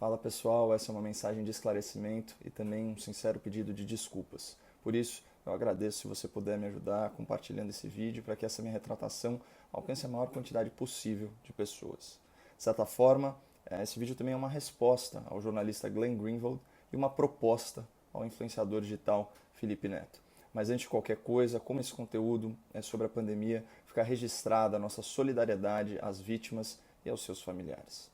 Fala pessoal, essa é uma mensagem de esclarecimento e também um sincero pedido de desculpas. Por isso, eu agradeço se você puder me ajudar compartilhando esse vídeo para que essa minha retratação alcance a maior quantidade possível de pessoas. De certa forma, esse vídeo também é uma resposta ao jornalista Glenn Greenwald e uma proposta ao influenciador digital Felipe Neto. Mas antes de qualquer coisa, como esse conteúdo é sobre a pandemia, fica registrada a nossa solidariedade às vítimas e aos seus familiares.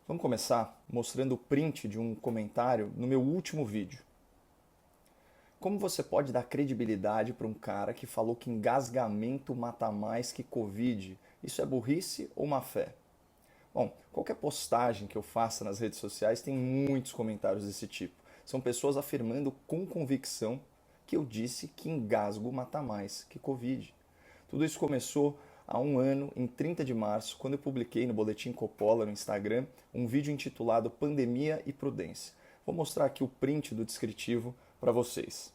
Vamos começar mostrando o print de um comentário no meu último vídeo. Como você pode dar credibilidade para um cara que falou que engasgamento mata mais que Covid? Isso é burrice ou má fé? Bom, qualquer postagem que eu faça nas redes sociais tem muitos comentários desse tipo. São pessoas afirmando com convicção que eu disse que engasgo mata mais que Covid. Tudo isso começou há um ano, em 30 de março, quando eu publiquei no Boletim Coppola no Instagram um vídeo intitulado Pandemia e Prudência. Vou mostrar aqui o print do descritivo para vocês.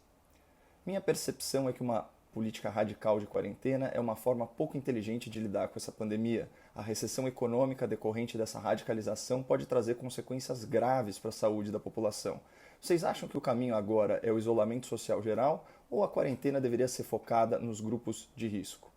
Minha percepção é que uma política radical de quarentena é uma forma pouco inteligente de lidar com essa pandemia. A recessão econômica decorrente dessa radicalização pode trazer consequências graves para a saúde da população. Vocês acham que o caminho agora é o isolamento social geral ou a quarentena deveria ser focada nos grupos de risco?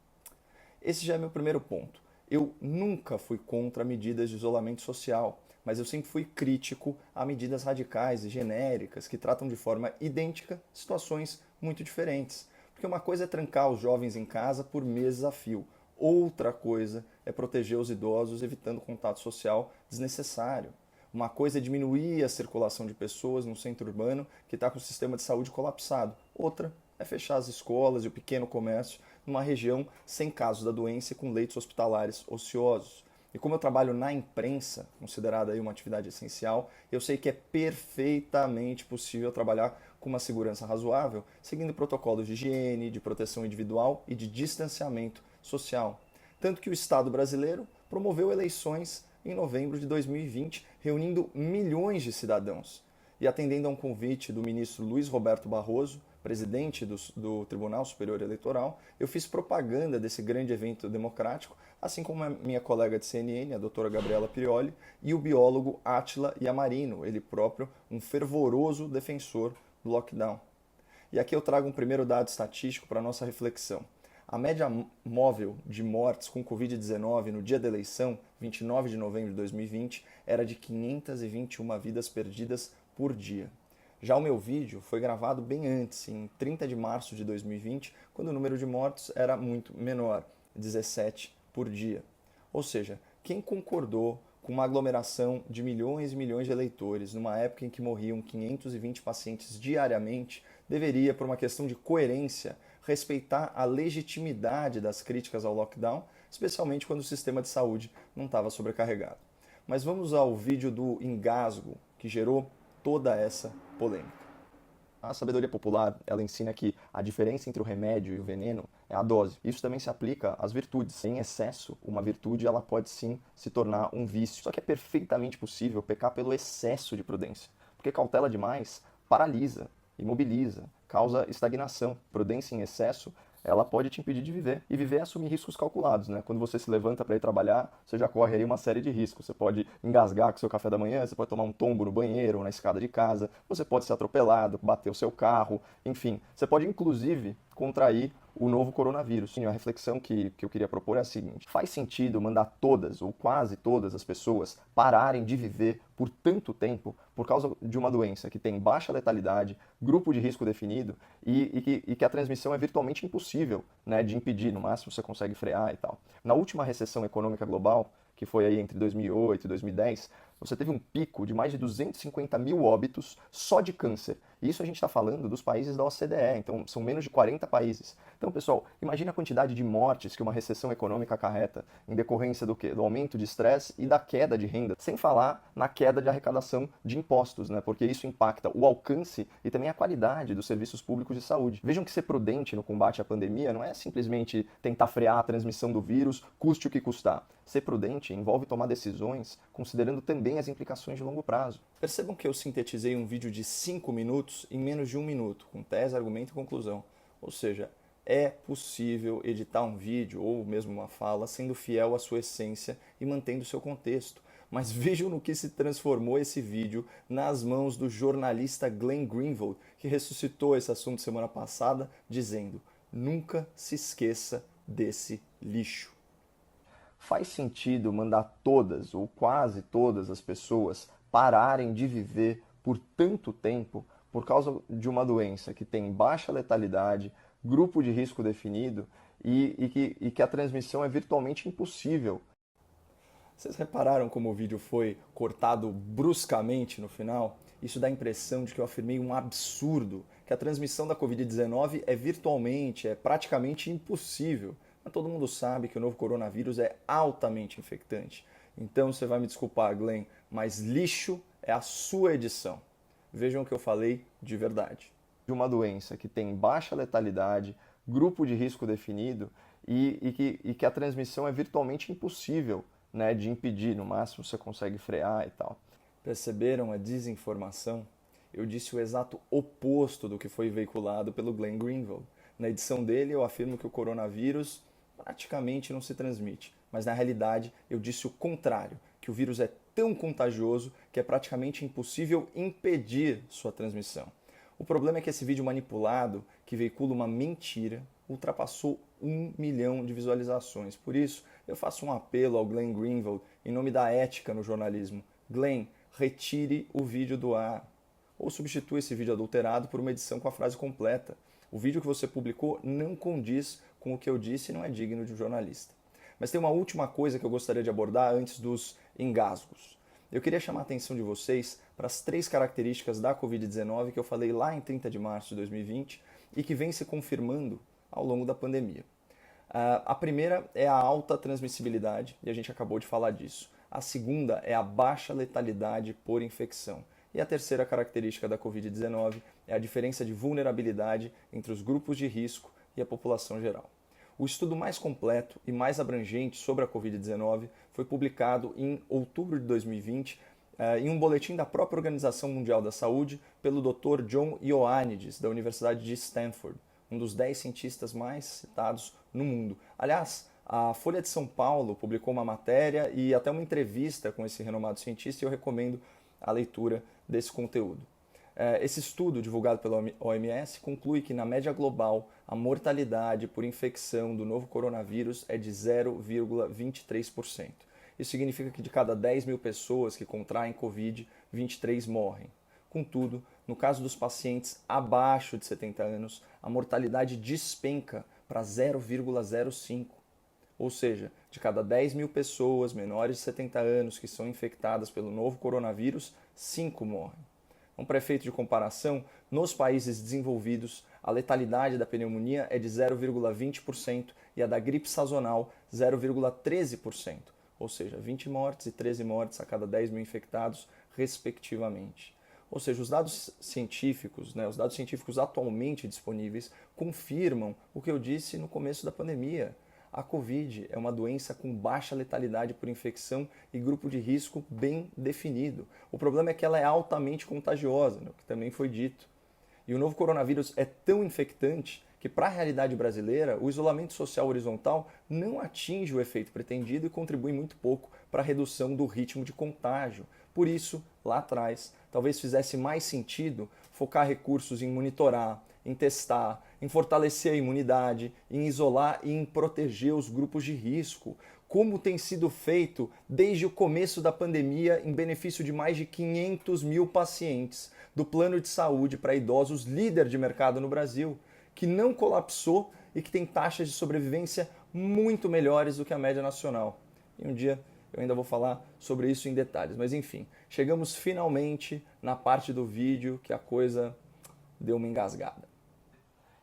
Esse já é meu primeiro ponto. Eu nunca fui contra medidas de isolamento social, mas eu sempre fui crítico a medidas radicais e genéricas que tratam de forma idêntica situações muito diferentes. Porque uma coisa é trancar os jovens em casa por meses a fio, outra coisa é proteger os idosos evitando contato social desnecessário. Uma coisa é diminuir a circulação de pessoas no centro urbano que está com o sistema de saúde colapsado. Outra é fechar as escolas e o pequeno comércio numa região sem casos da doença e com leitos hospitalares ociosos. E como eu trabalho na imprensa, considerada aí uma atividade essencial, eu sei que é perfeitamente possível trabalhar com uma segurança razoável, seguindo protocolos de higiene, de proteção individual e de distanciamento social. Tanto que o Estado brasileiro promoveu eleições em novembro de 2020, reunindo milhões de cidadãos. E atendendo a um convite do ministro Luiz Roberto Barroso, presidente do Tribunal Superior Eleitoral, eu fiz propaganda desse grande evento democrático, assim como a minha colega de CNN, a doutora Gabriela Prioli, e o biólogo Átila Yamarino, ele próprio um fervoroso defensor do lockdown. E aqui eu trago um primeiro dado estatístico para a nossa reflexão. A média móvel de mortes com Covid-19 no dia da eleição, 29 de novembro de 2020, era de 521 vidas perdidas por dia. Já o meu vídeo foi gravado bem antes, em 30 de março de 2020, quando o número de mortos era muito menor, 17 por dia. Ou seja, quem concordou com uma aglomeração de milhões e milhões de eleitores numa época em que morriam 520 pacientes diariamente, deveria, por uma questão de coerência, respeitar a legitimidade das críticas ao lockdown, especialmente quando o sistema de saúde não estava sobrecarregado. Mas vamos ao vídeo do engasgo, que gerou toda essa polêmica. A sabedoria popular, ela ensina que a diferença entre o remédio e o veneno é a dose. Isso também se aplica às virtudes. Em excesso, uma virtude ela pode sim se tornar um vício. Só que é perfeitamente possível pecar pelo excesso de prudência. Porque cautela demais paralisa, imobiliza, causa estagnação. Prudência em excesso ela pode te impedir de viver. E viver é assumir riscos calculados, né? Quando você se levanta para ir trabalhar, você já corre aí uma série de riscos. Você pode engasgar com o seu café da manhã, você pode tomar um tombo no banheiro ou na escada de casa, você pode ser atropelado, bater o seu carro, enfim. Você pode, inclusive, contrair o novo coronavírus. A reflexão que eu queria propor é a seguinte: faz sentido mandar todas, ou quase todas as pessoas, pararem de viver por tanto tempo por causa de uma doença que tem baixa letalidade, grupo de risco definido e que a transmissão é virtualmente impossível, né, de impedir, no máximo você consegue frear e tal. Na última recessão econômica global, que foi aí entre 2008 e 2010, você teve um pico de mais de 250 mil óbitos só de câncer. E isso a gente está falando dos países da OCDE, então são menos de 40 países. Então, pessoal, imagina a quantidade de mortes que uma recessão econômica acarreta em decorrência do quê? Do aumento de estresse e da queda de renda, sem falar na queda de arrecadação de impostos, né? Porque isso impacta o alcance e também a qualidade dos serviços públicos de saúde. Vejam que ser prudente no combate à pandemia não é simplesmente tentar frear a transmissão do vírus, custe o que custar. Ser prudente envolve tomar decisões considerando também as implicações de longo prazo. Percebam que eu sintetizei um vídeo de 5 minutos em menos de 1 minuto, com tese, argumento e conclusão. Ou seja, é possível editar um vídeo ou mesmo uma fala sendo fiel à sua essência e mantendo seu contexto. Mas vejam no que se transformou esse vídeo nas mãos do jornalista Glenn Greenwald, que ressuscitou esse assunto semana passada, dizendo: nunca se esqueça desse lixo. Faz sentido mandar todas ou quase todas as pessoas pararem de viver por tanto tempo por causa de uma doença que tem baixa letalidade, grupo de risco definido e que a transmissão é virtualmente impossível? Vocês repararam como o vídeo foi cortado bruscamente no final? Isso dá a impressão de que eu afirmei um absurdo, que a transmissão da Covid-19 é virtualmente, é praticamente impossível. Mas todo mundo sabe que o novo coronavírus é altamente infectante. Então você vai me desculpar, Glenn, mas lixo é a sua edição. Vejam o que eu falei de verdade. De uma doença que tem baixa letalidade, grupo de risco definido e que a transmissão é virtualmente impossível, né, de impedir, no máximo você consegue frear e tal. Perceberam a desinformação? Eu disse o exato oposto do que foi veiculado pelo Glenn Greenwald. Na edição dele eu afirmo que o coronavírus praticamente não se transmite, mas na realidade eu disse o contrário, que o vírus é tão contagioso que é praticamente impossível impedir sua transmissão. O problema é que esse vídeo manipulado, que veicula uma mentira, ultrapassou 1 milhão de visualizações. Por isso, eu faço um apelo ao Glenn Greenwald em nome da ética no jornalismo. Glenn, retire o vídeo do ar. Ou substitua esse vídeo adulterado por uma edição com a frase completa. O vídeo que você publicou não condiz com o que eu disse e não é digno de um jornalista. Mas tem uma última coisa que eu gostaria de abordar antes dos engasgos. Eu queria chamar a atenção de vocês para as 3 características da Covid-19 que eu falei lá em 30 de março de 2020 e que vem se confirmando ao longo da pandemia. A primeira é a alta transmissibilidade, e a gente acabou de falar disso. A segunda é a baixa letalidade por infecção. E a terceira característica da Covid-19 é a diferença de vulnerabilidade entre os grupos de risco e a população geral. O estudo mais completo e mais abrangente sobre a Covid-19 foi publicado em outubro de 2020 em um boletim da própria Organização Mundial da Saúde pelo Dr. John Ioannidis, da Universidade de Stanford, um dos 10 cientistas mais citados no mundo. Aliás, a Folha de São Paulo publicou uma matéria e até uma entrevista com esse renomado cientista e eu recomendo a leitura desse conteúdo. Esse estudo, divulgado pela OMS, conclui que, na média global, a mortalidade por infecção do novo coronavírus é de 0,23%. Isso significa que de cada 10 mil pessoas que contraem Covid, 23 morrem. Contudo, no caso dos pacientes abaixo de 70 anos, a mortalidade despenca para 0,05%. Ou seja, de cada 10 mil pessoas menores de 70 anos que são infectadas pelo novo coronavírus, 5 morrem. Para efeito de comparação, nos países desenvolvidos, a letalidade da pneumonia é de 0,20% e a da gripe sazonal 0,13%, ou seja, 20 mortes e 13 mortes a cada 10 mil infectados, respectivamente. Ou seja, os dados científicos atualmente disponíveis confirmam o que eu disse no começo da pandemia. A Covid é uma doença com baixa letalidade por infecção e grupo de risco bem definido. O problema é que ela é altamente contagiosa, o que também foi dito. E o novo coronavírus é tão infectante que, para a realidade brasileira, o isolamento social horizontal não atinge o efeito pretendido e contribui muito pouco para a redução do ritmo de contágio. Por isso, lá atrás, talvez fizesse mais sentido focar recursos em monitorar, em testar, em fortalecer a imunidade, em isolar e em proteger os grupos de risco, como tem sido feito desde o começo da pandemia em benefício de mais de 500 mil pacientes do plano de saúde para idosos líder de mercado no Brasil, que não colapsou e que tem taxas de sobrevivência muito melhores do que a média nacional. E um dia eu ainda vou falar sobre isso em detalhes, mas enfim, chegamos finalmente na parte do vídeo que a coisa deu uma engasgada.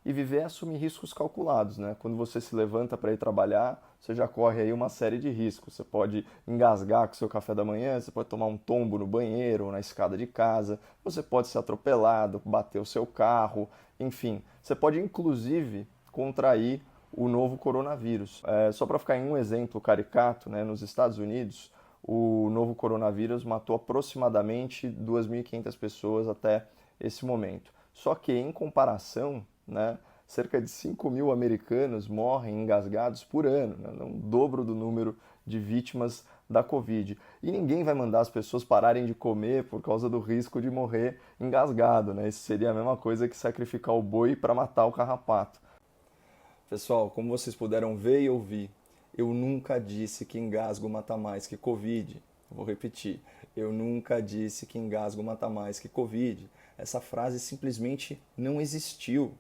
E viver é assumir riscos calculados, né? Quando você se levanta para ir trabalhar, você já corre aí uma série de riscos. Você pode engasgar com o seu café da manhã, você pode tomar um tombo no banheiro ou na escada de casa, você pode ser atropelado, bater o seu carro, enfim. Você pode inclusive contrair o novo coronavírus. Só para ficar em um exemplo caricato, né? Nos Estados Unidos, o novo coronavírus matou aproximadamente 2.500 pessoas até esse momento. Só que, em comparação, né, cerca de 5 mil americanos morrem engasgados por ano, né, um dobro do número de vítimas da Covid. E ninguém vai mandar as pessoas pararem de comer por causa do risco de morrer engasgado, né? Isso seria a mesma coisa que sacrificar o boi para matar o carrapato. Pessoal, como vocês puderam ver e ouvir, eu nunca disse que engasgo mata mais que Covid. Vou repetir, eu nunca disse que engasgo mata mais que Covid. Essa frase simplesmente não existiu.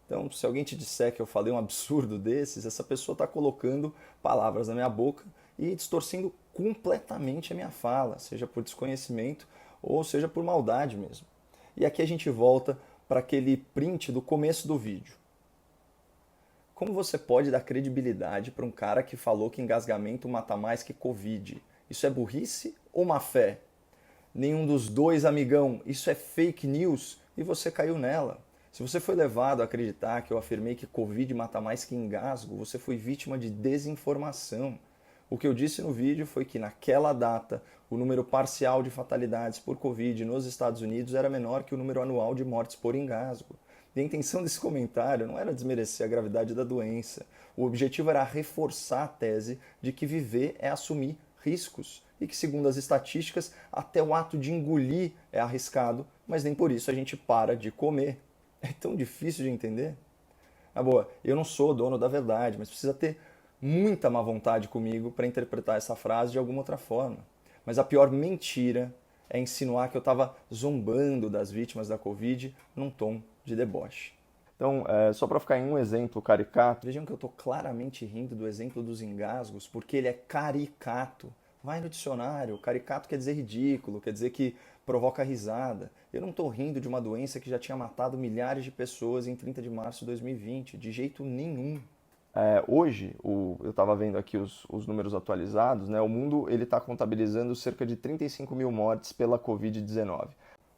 Então, se alguém te disser que eu falei um absurdo desses, essa pessoa está colocando palavras na minha boca e distorcendo completamente a minha fala, seja por desconhecimento ou seja por maldade mesmo. E aqui a gente volta para aquele print do começo do vídeo. Como você pode dar credibilidade para um cara que falou que engasgamento mata mais que Covid? Isso é burrice ou má fé? Nenhum dos dois, amigão. Isso é fake news e você caiu nela. Se você foi levado a acreditar que eu afirmei que Covid mata mais que engasgo, você foi vítima de desinformação. O que eu disse no vídeo foi que naquela data o número parcial de fatalidades por Covid nos Estados Unidos era menor que o número anual de mortes por engasgo. E a intenção desse comentário não era desmerecer a gravidade da doença. O objetivo era reforçar a tese de que viver é assumir riscos e que, segundo as estatísticas, até o ato de engolir é arriscado, mas nem por isso a gente para de comer. É tão difícil de entender? Ah, boa, eu não sou dono da verdade, mas precisa ter muita má vontade comigo para interpretar essa frase de alguma outra forma. Mas a pior mentira é insinuar que eu estava zombando das vítimas da Covid num tom de deboche. Então, só para ficar em um exemplo caricato, vejam que eu estou claramente rindo do exemplo dos engasgos, porque ele é caricato. Vai no dicionário, caricato quer dizer ridículo, quer dizer que provoca risada. Eu não estou rindo de uma doença que já tinha matado milhares de pessoas em 30 de março de 2020, de jeito nenhum. Hoje, eu estava vendo aqui os números atualizados, né? O mundo está contabilizando cerca de 35 mil mortes pela Covid-19.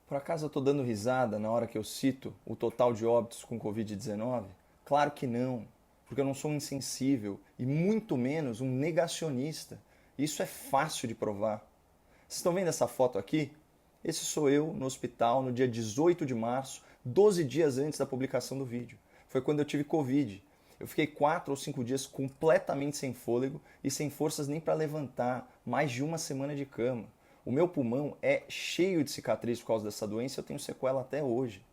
Por acaso eu estou dando risada na hora que eu cito o total de óbitos com Covid-19? Claro que não, porque eu não sou um insensível e muito menos um negacionista. Isso é fácil de provar. Vocês estão vendo essa foto aqui? Esse sou eu no hospital no dia 18 de março, 12 dias antes da publicação do vídeo. Foi quando eu tive Covid. Eu fiquei 4 ou 5 dias completamente sem fôlego e sem forças nem para levantar, mais de uma semana de cama. O meu pulmão é cheio de cicatriz por causa dessa doença e eu tenho sequela até hoje.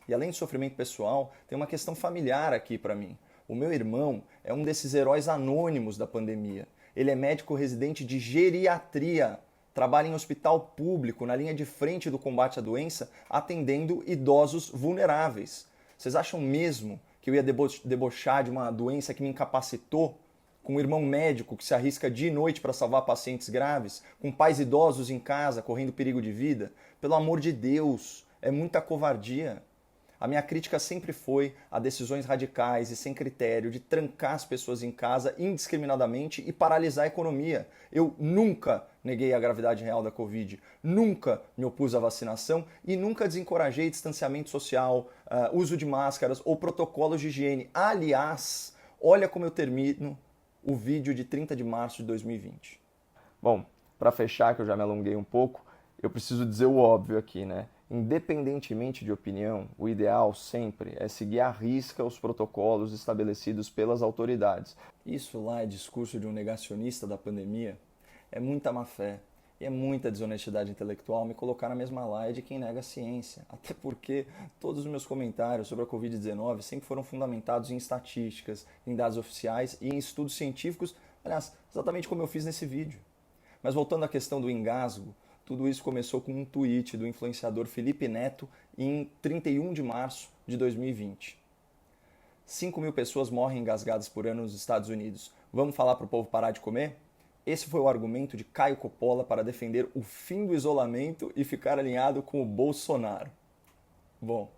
E além do sofrimento pessoal, tem uma questão familiar aqui para mim. O meu irmão é um desses heróis anônimos da pandemia. Ele é médico residente de geriatria, trabalha em hospital público, na linha de frente do combate à doença, atendendo idosos vulneráveis. Vocês acham mesmo que eu ia debochar de uma doença que me incapacitou? Com um irmão médico que se arrisca dia e noite para salvar pacientes graves, com pais idosos em casa correndo perigo de vida? Pelo amor de Deus, é muita covardia. A minha crítica sempre foi a decisões radicais e sem critério de trancar as pessoas em casa indiscriminadamente e paralisar a economia. Eu nunca neguei a gravidade real da Covid, nunca me opus à vacinação e nunca desencorajei distanciamento social, uso de máscaras ou protocolos de higiene. Aliás, olha como eu termino o vídeo de 30 de março de 2020. Bom, para fechar, que eu já me alonguei um pouco, eu preciso dizer o óbvio aqui, né? Independentemente de opinião, o ideal sempre é seguir à risca os protocolos estabelecidos pelas autoridades. Isso lá é discurso de um negacionista da pandemia? É muita má fé e é muita desonestidade intelectual me colocar na mesma laia de quem nega a ciência. Até porque todos os meus comentários sobre a Covid-19 sempre foram fundamentados em estatísticas, em dados oficiais e em estudos científicos, aliás, exatamente como eu fiz nesse vídeo. Mas voltando à questão do engasgo, tudo isso começou com um tweet do influenciador Felipe Neto em 31 de março de 2020. 5 mil pessoas morrem engasgadas por ano nos Estados Unidos. Vamos falar para o povo parar de comer? Esse foi o argumento de Caio Coppola para defender o fim do isolamento e ficar alinhado com o Bolsonaro. Bom,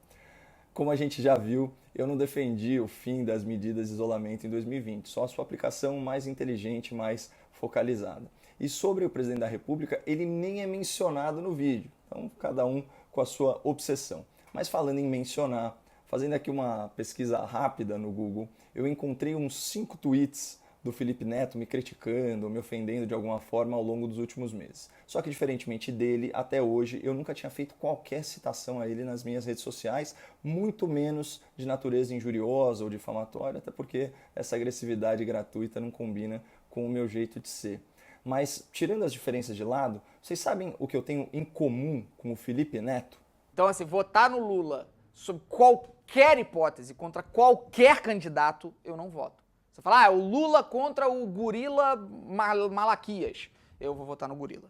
como a gente já viu, eu não defendi o fim das medidas de isolamento em 2020, só a sua aplicação mais inteligente, mais focalizada. E sobre o presidente da República, ele nem é mencionado no vídeo. Então, cada um com a sua obsessão. Mas falando em mencionar, fazendo aqui uma pesquisa rápida no Google, eu encontrei uns 5 tweets do Felipe Neto me criticando, me ofendendo de alguma forma ao longo dos últimos meses. Só que, diferentemente dele, até hoje eu nunca tinha feito qualquer citação a ele nas minhas redes sociais, muito menos de natureza injuriosa ou difamatória, até porque essa agressividade gratuita não combina com o meu jeito de ser. Mas, tirando as diferenças de lado, vocês sabem o que eu tenho em comum com o Felipe Neto? Então, assim, votar no Lula sob qualquer hipótese, contra qualquer candidato, eu não voto. Você fala, o Lula contra o gorila Malaquias. Eu vou votar no gorila.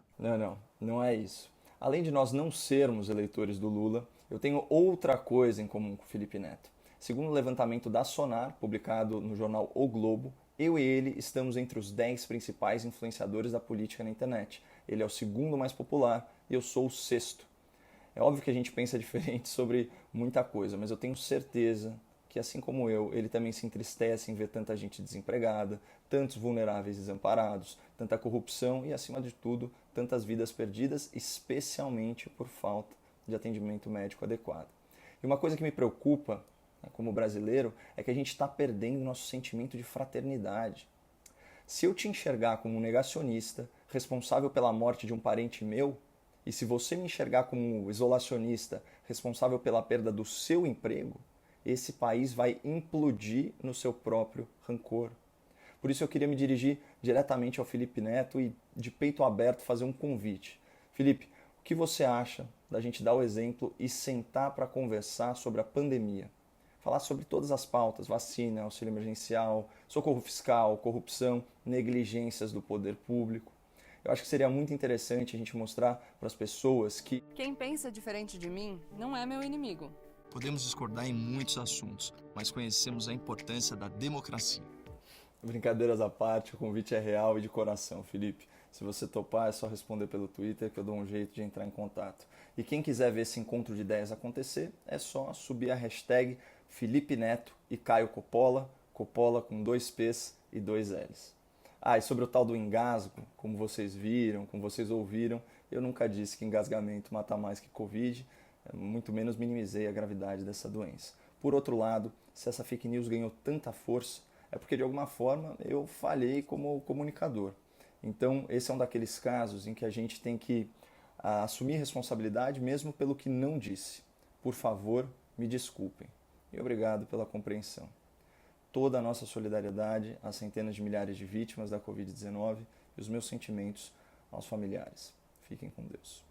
Não é isso. Além de nós não sermos eleitores do Lula, eu tenho outra coisa em comum com o Felipe Neto. Segundo o levantamento da Sonar, publicado no jornal O Globo, eu e ele estamos entre os 10 principais influenciadores da política na internet. Ele é o segundo mais popular e eu sou o sexto. É óbvio que a gente pensa diferente sobre muita coisa, mas eu tenho certeza que, assim como eu, ele também se entristece em ver tanta gente desempregada, tantos vulneráveis desamparados, tanta corrupção e, acima de tudo, tantas vidas perdidas, especialmente por falta de atendimento médico adequado. E uma coisa que me preocupa, como brasileiro, é que a gente está perdendo nosso sentimento de fraternidade. Se eu te enxergar como um negacionista, responsável pela morte de um parente meu, e se você me enxergar como um isolacionista, responsável pela perda do seu emprego, esse país vai implodir no seu próprio rancor. Por isso eu queria me dirigir diretamente ao Felipe Neto e, de peito aberto, fazer um convite. Felipe, o que você acha da gente dar o exemplo e sentar para conversar sobre a pandemia? Falar sobre todas as pautas, vacina, auxílio emergencial, socorro fiscal, corrupção, negligências do poder público. Eu acho que seria muito interessante a gente mostrar para as pessoas que quem pensa diferente de mim não é meu inimigo. Podemos discordar em muitos assuntos, mas conhecemos a importância da democracia. Brincadeiras à parte, o convite é real e de coração, Felipe. Se você topar, é só responder pelo Twitter que eu dou um jeito de entrar em contato. E quem quiser ver esse encontro de ideias acontecer, é só subir a hashtag Felipe Neto e Caio Coppola, Coppola com 2 P's e 2 L's. E sobre o tal do engasgo, como vocês viram, como vocês ouviram, eu nunca disse que engasgamento mata mais que Covid, muito menos minimizei a gravidade dessa doença. Por outro lado, se essa fake news ganhou tanta força, é porque de alguma forma eu falhei como comunicador. Então, esse é um daqueles casos em que a gente tem que assumir responsabilidade mesmo pelo que não disse. Por favor, me desculpem. E obrigado pela compreensão. Toda a nossa solidariedade às centenas de milhares de vítimas da Covid-19 e os meus sentimentos aos familiares. Fiquem com Deus.